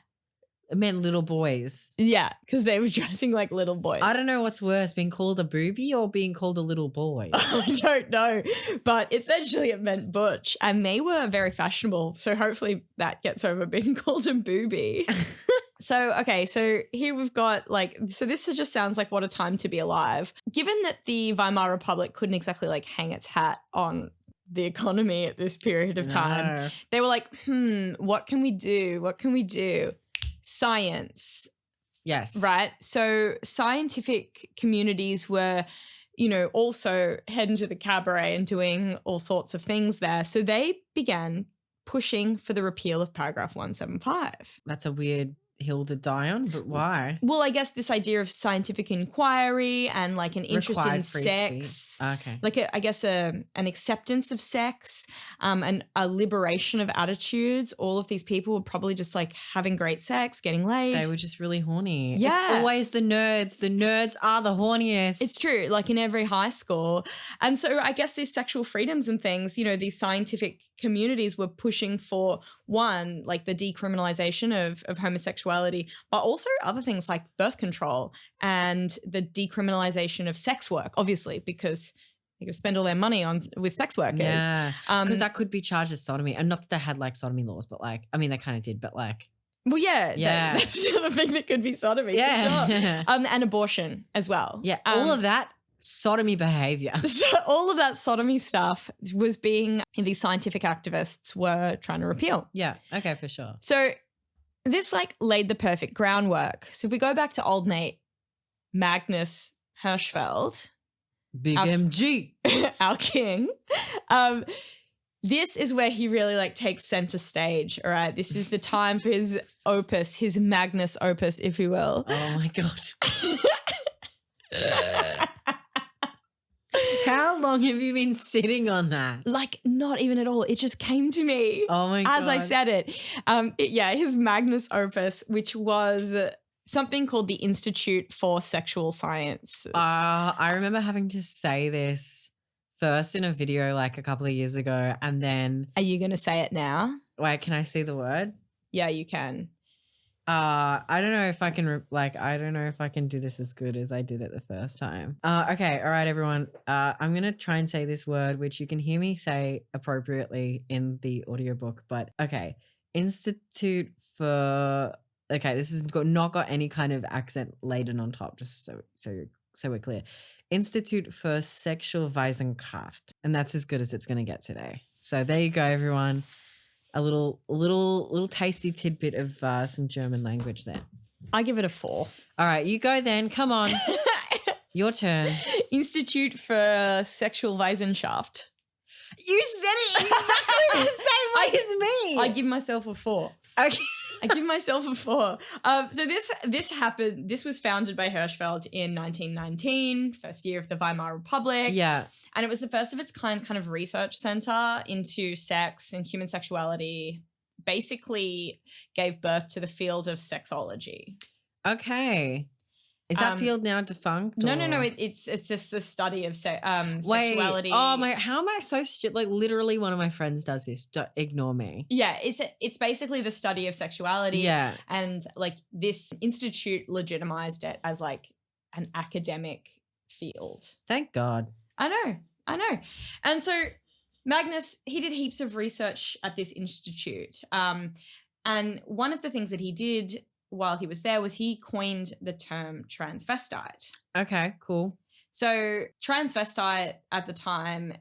It meant little boys. Yeah, because they were dressing like little boys. I don't know what's worse, being called a boobie or being called a little boy. I don't know. But essentially it meant butch. And they were very fashionable. So hopefully that gets over being called a boobie. So here we've got so this just sounds like what a time to be alive. Given that the Weimar Republic couldn't exactly like hang its hat on the economy at this period of time, they were like, what can we do? What can we do? Science. Yes. Right? So scientific communities were, you know, also heading to the cabaret and doing all sorts of things there. So they began pushing for the repeal of paragraph 175. That's a weird hill to die on, but why? Well, I guess this idea of scientific inquiry and like an interest in Required free sex, speech. Okay. like I guess an acceptance of sex, and a liberation of attitudes. All of these people were probably just like having great sex, getting laid. They were just really horny. Yeah. It's always the nerds. The nerds are the horniest. It's true, like in every high school. And so I guess these sexual freedoms and things, you know, these scientific communities were pushing for, one, like the decriminalization of homosexuality, but also other things like birth control and the decriminalization of sex work, obviously, because they could spend all their money with sex workers. Yeah. Because that could be charged as sodomy. And not that they had like sodomy laws, but like, I mean, they kind of did, but like. Well, yeah. That's another thing that could be sodomy, for sure. And abortion as well. Yeah, all of that sodomy behavior. So all of that sodomy stuff was being, these scientific activists were trying to repeal. Yeah, okay, for sure. So this like laid the perfect groundwork. So if we go back to old Nate, Magnus Hirschfeld, Big MG. our king, this is where he really like takes center stage, all right? This is the time for his opus, his Magnus opus, if you will. Oh my God. How long have you been sitting on that? Like not even at all. It just came to me. Oh my God. As I said it. His magnus opus, which was something called the Institute for Sexual Sciences. I remember having to say this first in a video like a couple of years ago, and then. Are you going to say it now? Wait, can I see the word? Yeah, you can. I don't know if I can I don't know if I can do this as good as I did it the first time. Okay, all right, everyone. I'm gonna try and say this word, which you can hear me say appropriately in the audiobook. But okay, Institute for. Okay, this has not got any kind of accent laden on top. Just so we're clear. Institute for Sexual Wissenschaft, and that's as good as it's gonna get today. So there you go, everyone. A little tasty tidbit of some German language there. I give it a 4. All right, you go then. Come on. Your turn. Institute for Sexual Wissenschaft. You said it exactly the same way as me. I give myself a 4. Okay. I give myself a 4. So this happened. This was founded by Hirschfeld in 1919, first year of the Weimar Republic. Yeah. And it was the first of its kind of research center into sex and human sexuality. Basically gave birth to the field of sexology. Okay. Is that field now defunct? No. It's just the study of sexuality. Oh my! How am I so stupid? Like literally, one of my friends does this. Ignore me. Yeah, it's basically the study of sexuality. Yeah, and like this institute legitimized it as like an academic field. Thank God. I know. And so Magnus, he did heaps of research at this institute. And one of the things that he did while he was there was he coined the term transvestite. Okay, cool. So transvestite at the time,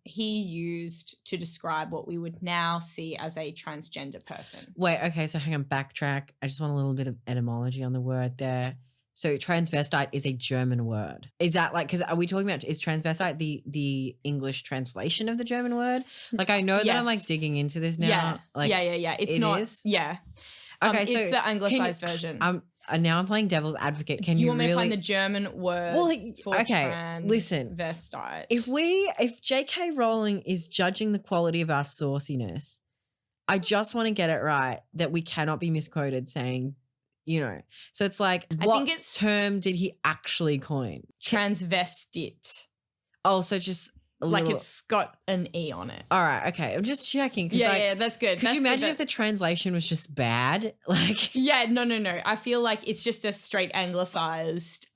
he used to describe what we would now see as a transgender person. Wait, okay, so hang on, backtrack. I just want a little bit of etymology on the word there. So transvestite is a German word. Is that like, because are we talking about, is transvestite the English translation of the German word? Like I know that I'm like digging into this now. Yeah, like, yeah. It's not. Is? Yeah. Okay, so it's the anglicized version. Now I'm playing devil's advocate. Can you want me really to find the German word for transvestite? If J.K. Rowling is judging the quality of our sauciness, I just want to get it right that we cannot be misquoted saying, you know. So it's like, what term did he actually coin? Transvestite. Oh, so just like it's got an E on it. All right, okay. I'm just checking. Yeah, that's good. Could you imagine if the translation was just bad? Like, yeah, no. I feel like it's just a straight anglicized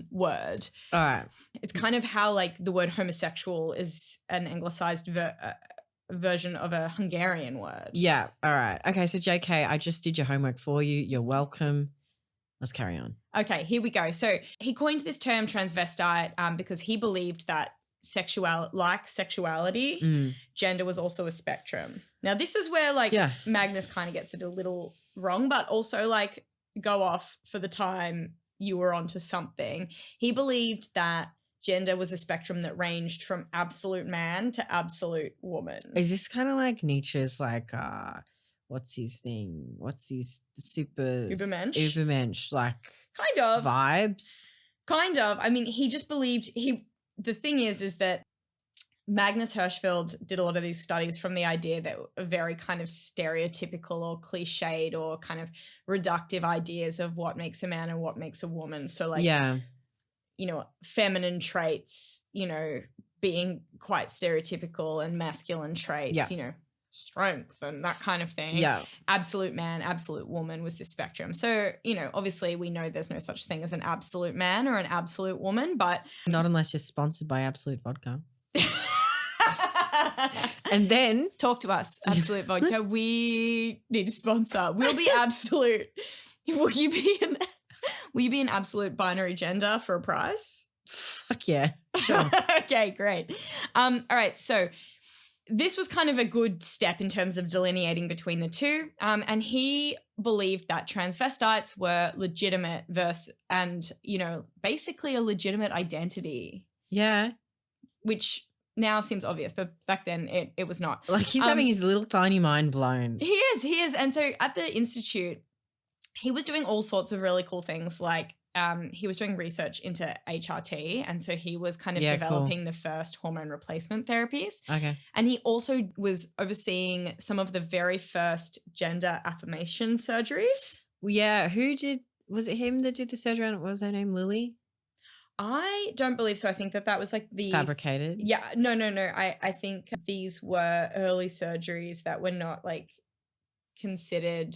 word. All right. It's kind of how like the word homosexual is an anglicized version of a Hungarian word. Yeah. All right. Okay. So JK, I just did your homework for you. You're welcome. Let's carry on. Okay, here we go. So he coined this term transvestite because he believed that sexuality, gender was also a spectrum. Now this is where like Magnus kind of gets it a little wrong, but also like go off for the time you were onto something. He believed that gender was a spectrum that ranged from absolute man to absolute woman. Is this kind of like Nietzsche's like what's his thing? What's his super Ubermensch? Ubermensch, like Kind of. vibes? Kind of. I mean, he just believed the thing is that Magnus Hirschfeld did a lot of these studies from the idea that are very kind of stereotypical or cliched or kind of reductive ideas of what makes a man and what makes a woman. So like, Yeah. you know, feminine traits, you know, being quite stereotypical, and masculine traits, you know, strength and that kind of thing. Yeah. Absolute man, absolute woman was this spectrum. So, you know, obviously we know there's no such thing as an absolute man or an absolute woman, but Not unless you're sponsored by Absolute Vodka. And then talk to us, Absolute Vodka. We need a sponsor. We'll be absolute. Will you be an absolute binary gender for a price? Fuck yeah. Sure. Okay, great. All right, so this was kind of a good step in terms of delineating between the two. And he believed that transvestites were legitimate and, you know, basically a legitimate identity. Yeah. Which now seems obvious, but back then it was not. Like he's having his little tiny mind blown. He is. And so at the Institute, he was doing all sorts of really cool things. Like he was doing research into HRT. And so he was kind of developing the first hormone replacement therapies. Okay. And he also was overseeing some of the very first gender affirmation surgeries. Yeah. Was it him that did the surgery on it? What was her name? Lily? I don't believe so. I think that was like the fabricated. Yeah, no. I think these were early surgeries that were not like considered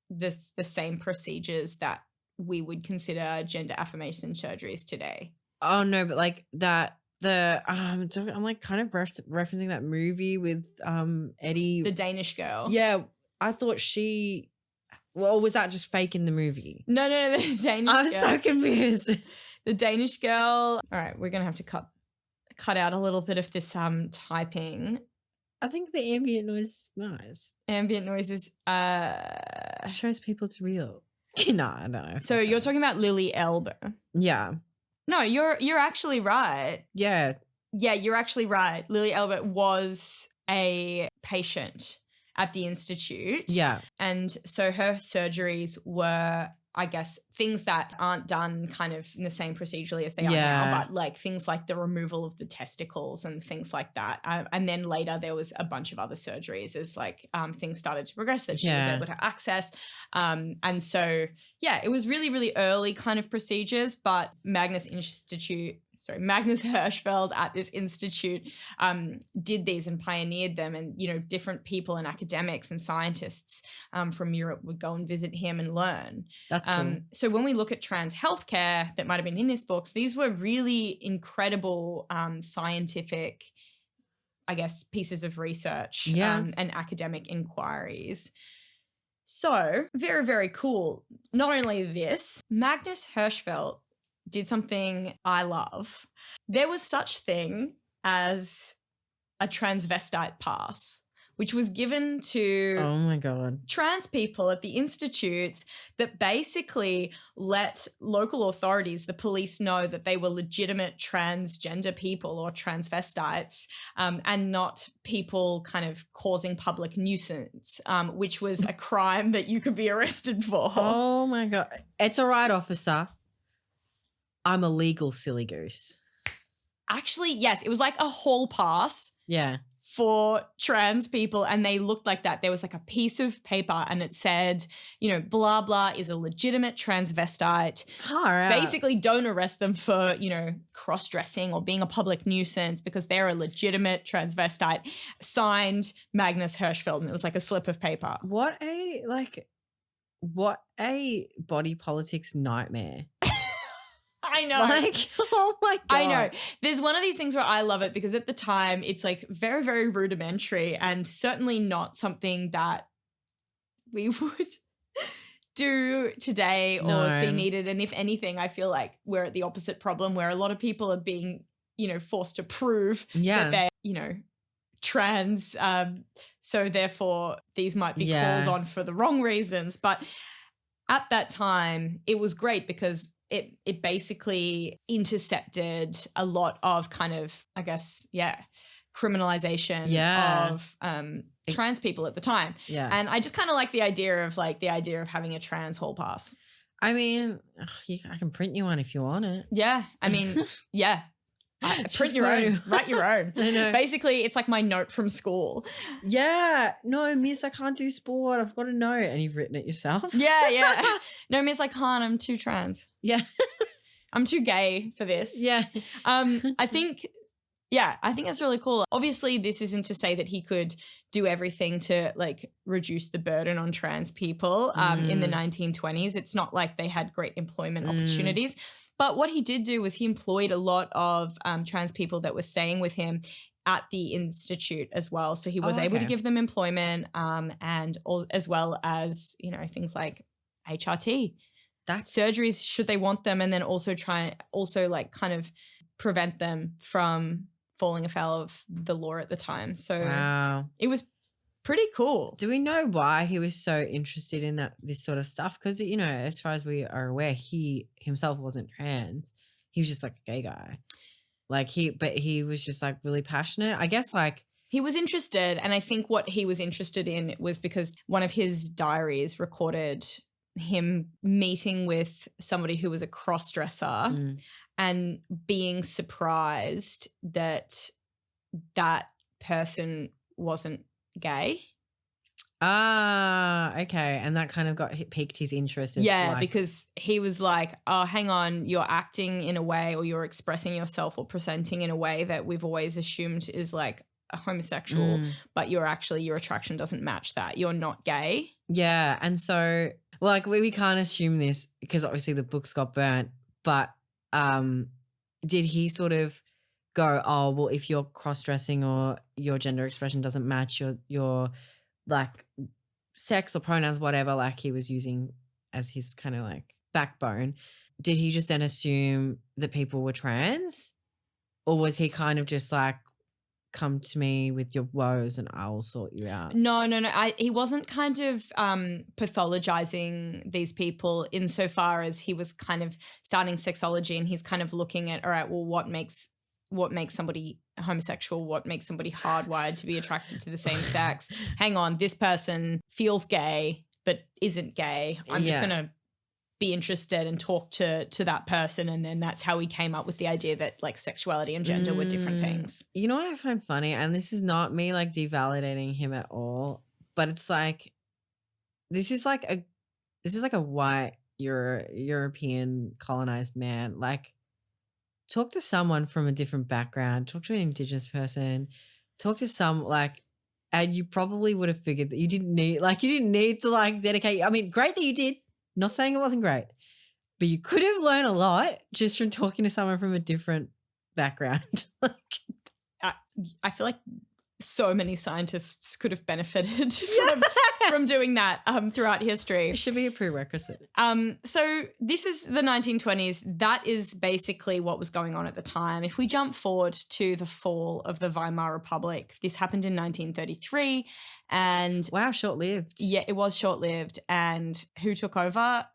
the same procedures that we would consider gender affirmation surgeries today. Oh no, but like that I'm like kind of referencing that movie with Eddie, the Danish girl. Yeah, I thought was that just fake in the movie? No, the Danish girl. I'm so confused. The Danish girl. All right, we're going to have to cut out a little bit of this typing. I think the ambient noise is nice. Ambient noise is shows people it's real. No, I don't know. So you're talking about Lily Elber. Yeah. No, you're actually right. Yeah. Yeah, you're actually right. Lily Elber was a patient at the Institute. Yeah. And so her surgeries were, I guess, things that aren't done kind of in the same procedurally as they are now, but like things like the removal of the testicles and things like that. And then later there was a bunch of other surgeries as like things started to progress that she was able to access. And so, yeah, it was really, really early kind of procedures, but Magnus Hirschfeld at this institute did these and pioneered them, and you know, different people and academics and scientists from Europe would go and visit him and learn. That's cool. So when we look at trans healthcare that might have been in this books, these were really incredible scientific, I guess, pieces of research and academic inquiries. So very, very cool. Not only this, Magnus Hirschfeld did something I love. There was such thing as a transvestite pass, which was given to oh my God, trans people at the institutes that basically let local authorities, the police, know that they were legitimate transgender people or transvestites and not people kind of causing public nuisance, which was a crime that you could be arrested for. Oh my God. It's all right, officer. I'm a legal silly goose. Actually, yes, it was like a hall pass. Yeah. For trans people, and they looked like that. There was like a piece of paper and it said, you know, blah, blah is a legitimate transvestite. All right. Basically, don't arrest them for, you know, cross-dressing or being a public nuisance because they're a legitimate transvestite. Signed Magnus Hirschfeld, and it was like a slip of paper. What a body politics nightmare. I know. Like, oh my God. I know. There's one of these things where I love it because at the time it's like very, very rudimentary and certainly not something that we would do today or see needed. And if anything, I feel like we're at the opposite problem where a lot of people are being, you know, forced to prove that they're, you know, trans. So therefore these might be called on for the wrong reasons. But at that time, it was great because it basically intercepted a lot of kind of, I guess, criminalization Yeah. of trans people at the time. Yeah. And I just kind of like the idea of having a trans hall pass. I mean, I can print you one if you want it. Yeah. I mean, yeah. Just Print your own, write your own. I know. Basically, it's like my note from school. Yeah. No, miss, I can't do sport. I've got a note. And you've written it yourself. Yeah. No, miss, I can't. I'm too trans. Yeah. I'm too gay for this. Yeah. I think that's really cool. Obviously, this isn't to say that he could do everything to like reduce the burden on trans people in the 1920s. It's not like they had great employment opportunities. But what he did do was he employed a lot of trans people that were staying with him at the institute as well. So he was able to give them employment as well as, you know, things like HRT. That's surgeries should they want them, and then also like kind of prevent them from falling afoul of the law at the time. So it was pretty cool. Do we know why he was so interested in this sort of stuff? Because, you know, as far as we are aware, he himself wasn't trans. He was just like a gay guy. But he was just like really passionate. I guess like he was interested, and I think what he was interested in was because one of his diaries recorded him meeting with somebody who was a cross-dresser and being surprised that that person wasn't gay. Okay. And that kind of piqued his interest. Because he was like, oh, hang on, you're acting in a way, or you're expressing yourself or presenting in a way that we've always assumed is like a homosexual, but your attraction doesn't match that. You're not gay. Yeah. And so, well, like we can't assume this because obviously the books got burnt, but did he sort of go, oh, well, if you're cross-dressing or your gender expression doesn't match your like sex or pronouns, whatever, like he was using as his kind of like backbone, did he just then assume that people were trans? Or was he kind of just like, come to me with your woes and I'll sort you out? No. He wasn't kind of pathologizing these people insofar as he was kind of starting sexology, and he's kind of looking at, all right, well, what makes somebody homosexual? What makes somebody hardwired to be attracted to the same sex? Hang on, this person feels gay but isn't gay. I'm just going to be interested and talk to that person. And then that's how he came up with the idea that like sexuality and gender were different things. You know what I find funny? And this is not me like devalidating him at all, but it's like, this is like a white European colonized man. Like, talk to someone from a different background, talk to an Indigenous person, talk to and you probably would have figured that you didn't need to like dedicate. I mean, great that you did. Not saying it wasn't great, but you could have learned a lot just from talking to someone from a different background. I feel like so many scientists could have benefited from doing that throughout history. It should be a prerequisite. So this is the 1920s. That is basically what was going on at the time. If we jump forward to the fall of the Weimar Republic, this happened in 1933. And wow, short-lived. Yeah, it was short-lived. And who took over?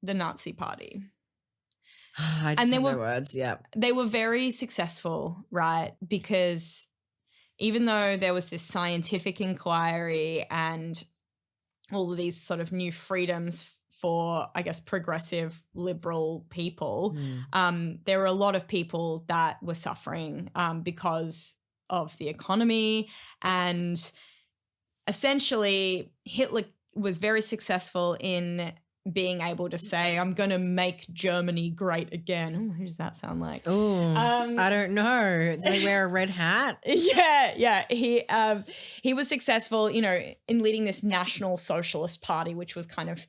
The Nazi Party. I just have no words, yeah. They were very successful, right? Because even though there was this scientific inquiry and all of these sort of new freedoms for, I guess, progressive liberal people, there were a lot of people that were suffering because of the economy. And essentially Hitler was very successful in being able to say, I'm going to make Germany great again. Ooh, who does that sound like? Oh, I don't know. Do they wear a red hat? Yeah. He was successful, you know, in leading this National Socialist Party, which was kind of,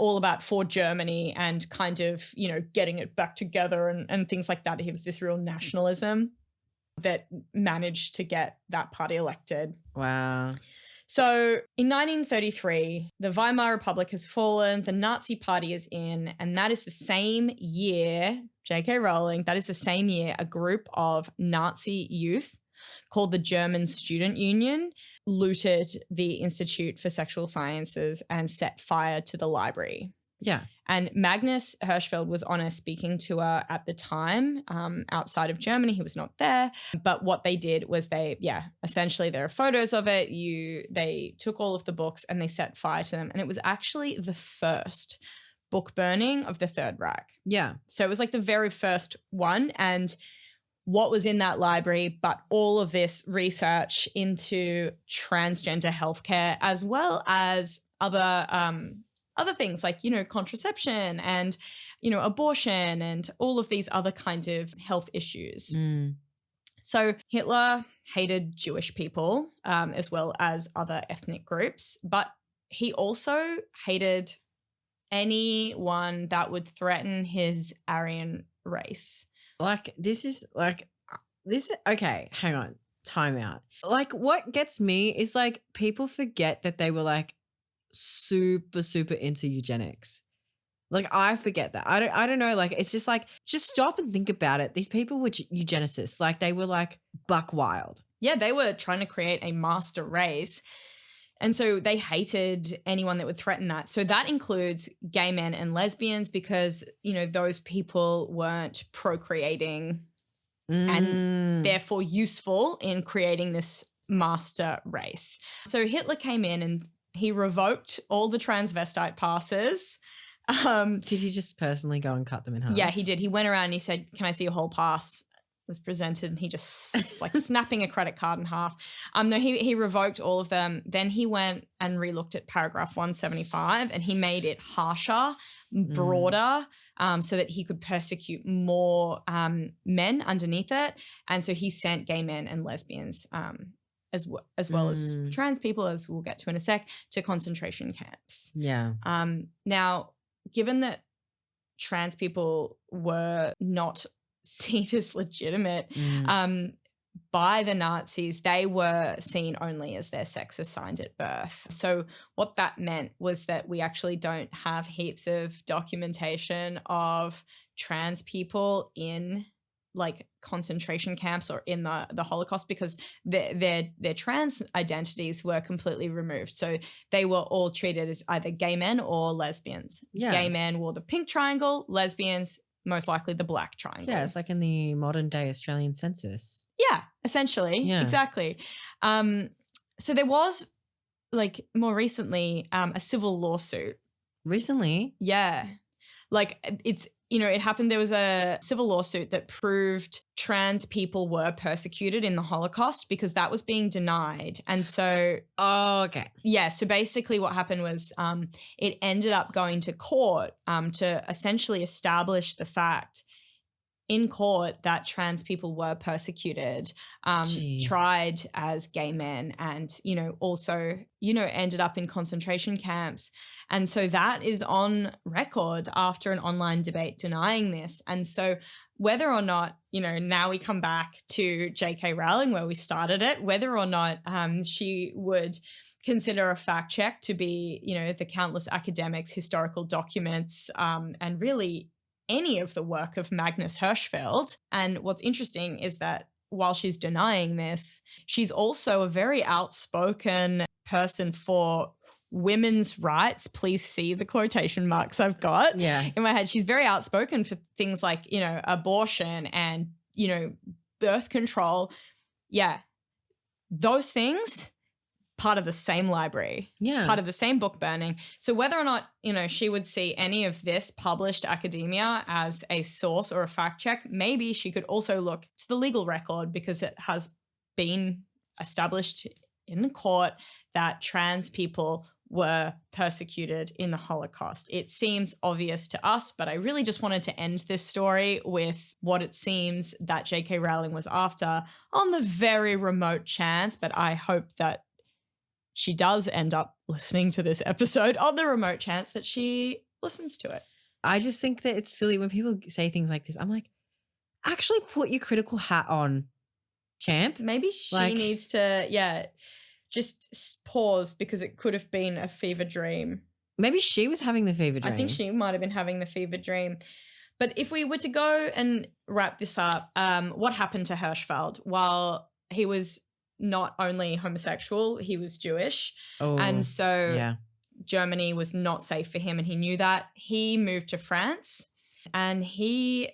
all about for Germany and kind of, you know, getting it back together and things like that. He was this real nationalism that managed to get that party elected. Wow. So in 1933, the Weimar Republic has fallen, the Nazi Party is in, and that is the same year, J.K. Rowling, that is the same year a group of Nazi youth called the German Student Union looted the Institute for Sexual Sciences and set fire to the library. Yeah. And Magnus Hirschfeld was on a speaking tour at the time outside of Germany. He was not there. But what they did was essentially there are photos of it. They took all of the books and they set fire to them. And it was actually the first book burning of the Third Reich. Yeah. So it was like the very first one. And what was in that library, but all of this research into transgender healthcare, as well as other things like, contraception and, abortion and all of these other kinds of health issues. Mm. So Hitler hated Jewish people as well as other ethnic groups, but he also hated anyone that would threaten his Aryan race. Okay, hang on, time out. Like, what gets me is like people forget that they were like super, super into eugenics. Like, I forget that. I don't know. Like, it's just like, just stop and think about it. These people were eugenicists. Like, they were like buck wild. Yeah, they were trying to create a master race. And so they hated anyone that would threaten that. So that includes gay men and lesbians because, those people weren't procreating and therefore useful in creating this master race. So Hitler came in and he revoked all the transvestite passes. Did he just personally go and cut them in half? Yeah, he did. He went around and he said, "Can I see your whole pass?" Was presented and he just it's like snapping a credit card in half. No, he revoked all of them. Then he went and relooked at paragraph 175 and he made it harsher, broader, so that he could persecute more men underneath it. And so he sent gay men and lesbians as well as trans people, as we'll get to in a sec, to concentration camps. Yeah. Now, given that trans people were not seen as legitimate by the Nazis, they were seen only as their sex assigned at birth. So what that meant was that we actually don't have heaps of documentation of trans people in like concentration camps or in the Holocaust because their trans identities were completely removed. So they were all treated as either gay men or lesbians. Yeah. Gay men wore the pink triangle, lesbians most likely the black triangle. Yeah, it's like in the modern day Australian census. Yeah, essentially. Yeah. Exactly. So there was like more recently a civil lawsuit. Recently? Yeah. Like it happened. There was a civil lawsuit that proved trans people were persecuted in the Holocaust because that was being denied. And so. Oh, okay. Yeah. So basically what happened was it ended up going to court to essentially establish the fact in court that trans people were persecuted, tried as gay men and, also, ended up in concentration camps. And so that is on record after an online debate denying this. And so whether or not, now we come back to J.K. Rowling where we started it, whether or not she would consider a fact check to be, the countless academics, historical documents, and really any of the work of Magnus Hirschfeld. And what's interesting is that while she's denying this, she's also a very outspoken person for women's rights. Please see the quotation marks I've got in my head. She's very outspoken for things like, abortion and, birth control. Yeah. Those things, part of the same library, part of the same book burning. So whether or not, she would see any of this published academia as a source or a fact check, maybe she could also look to the legal record because it has been established in court that trans people were persecuted in the Holocaust. It seems obvious to us, but I really just wanted to end this story with what it seems that J.K. Rowling was after on the very remote chance, but I hope that she does end up listening to this episode on the remote chance that she listens to it. I just think that it's silly when people say things like this. I'm like, actually put your critical hat on, champ. Maybe she needs to, just pause because it could have been a fever dream. Maybe she was having the fever dream. I think she might have been having the fever dream. But if we were to go and wrap this up, what happened to Hirschfeld? While he was not only homosexual, he was Jewish. Oh, and so Germany was not safe for him and he knew that. He moved to France and he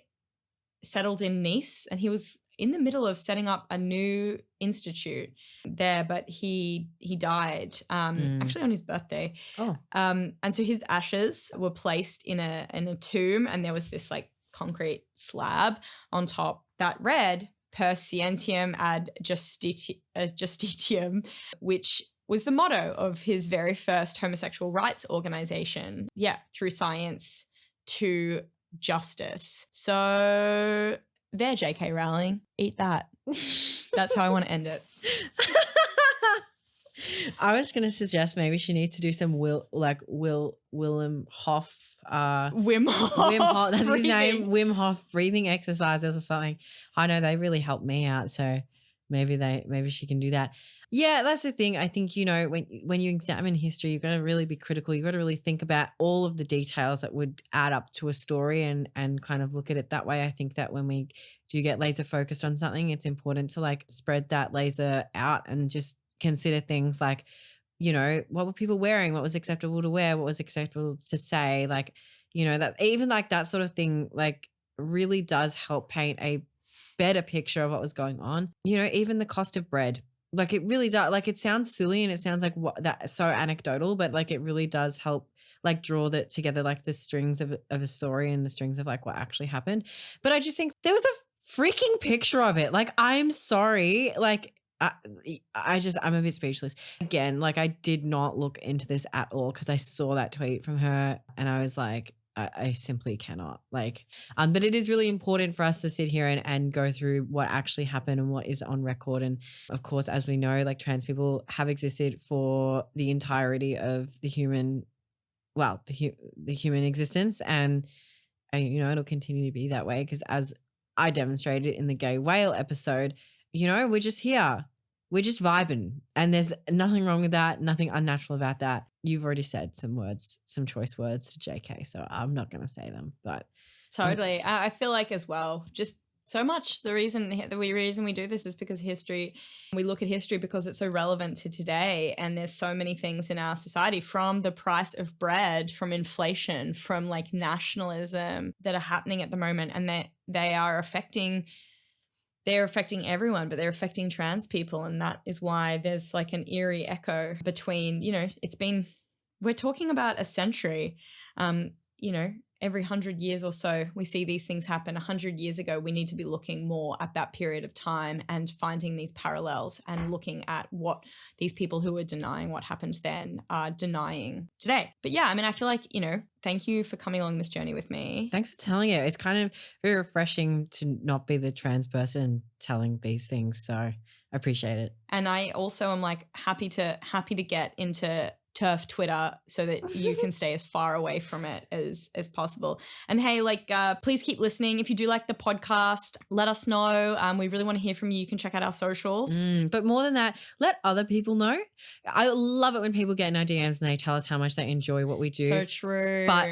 settled in Nice, and he was in the middle of setting up a new institute there, but he died actually on his birthday. And so his ashes were placed in a tomb, and there was this like concrete slab on top that read "Per Scientiam ad Justitiam," which was the motto of his very first homosexual rights organization. Yeah, through science to justice. So there, J.K. Rowling, eat that. That's how I want to end it. I was going to suggest maybe she needs to do some Willem Hof. Wim Hof. That's his name. Wim Hof breathing exercises or something. I know they really helped me out, so maybe she can do that. Yeah, that's the thing. I think, you know, when you examine history, you've got to really be critical. You've got to really think about all of the details that would add up to a story and kind of look at it that way. I think that when we do get laser focused on something, it's important to like spread that laser out and just consider things like, you know, what were people wearing? What was acceptable to wear? What was acceptable to say? Like, you know, that even like that sort of thing, like really does help paint a better picture of what was going on. You know, even the cost of bread. Like it really does, like it sounds silly and it sounds like that's so anecdotal, but like it really does help like draw that together, like the strings of a story and the strings of like what actually happened. But I just think there was a freaking picture of it. Like, I'm sorry. Like I'm a bit speechless. Again, like I did not look into this at all because I saw that tweet from her and I was like, I simply cannot like, but it is really important for us to sit here and go through what actually happened and what is on record. And of course, as we know, like trans people have existed for the entirety of the human existence. And you know, it'll continue to be that way because as I demonstrated in the gay whale episode, you know, we're just here. We're just vibing and there's nothing wrong with that, nothing unnatural about that. You've already said some words, some choice words to JK, so I'm not going to say them, but. Totally. I feel like as well, just so much the reason we do this is because history, we look at history because it's so relevant to today and there's so many things in our society from the price of bread, from inflation, from like nationalism that are happening at the moment and they are affecting everyone, but they're affecting trans people. And that is why there's like an eerie echo between, you know, we're talking about a century, you know, every 100 years or so, we see these things happen. 100 years ago, we need to be looking more at that period of time and finding these parallels and looking at what these people who are denying what happened then are denying today. But yeah, I mean, I feel like, you know, thank you for coming along this journey with me. Thanks for telling it. It's kind of very refreshing to not be the trans person telling these things. So I appreciate it. And I also am like happy to get into turf Twitter so that you can stay as far away from it as possible. And hey, like, please keep listening. If you do like the podcast, let us know. We really want to hear from you. You can check out our socials. But more than that, let other people know. I love it when people get in our DMs and they tell us how much they enjoy what we do. So true. But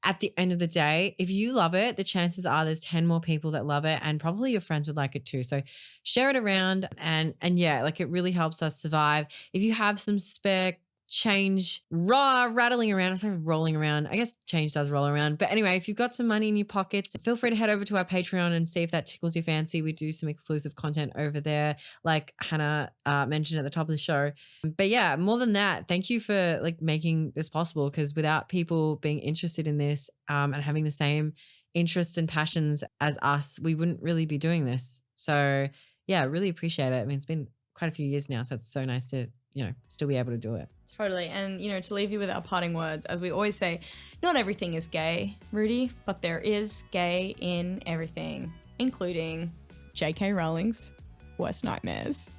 at the end of the day, if you love it, the chances are there's 10 more people that love it and probably your friends would like it too. So share it around and yeah, like it really helps us survive. If you have some spare change rattling around, instead of rolling around, I guess change does roll around, but anyway, if you've got some money in your pockets, feel free to head over to our Patreon and see if that tickles your fancy. We do some exclusive content over there, like Hannah mentioned at the top of the show. But yeah, more than that, thank you for like making this possible, because without people being interested in this and having the same interests and passions as us, we wouldn't really be doing this. So yeah, I really appreciate it. I mean, it's been quite a few years now, so it's so nice to, you know, still be able to do it. Totally. And, you know, to leave you with our parting words, as we always say, not everything is gay, Rudy, but there is gay in everything, including J.K. Rowling's worst nightmares.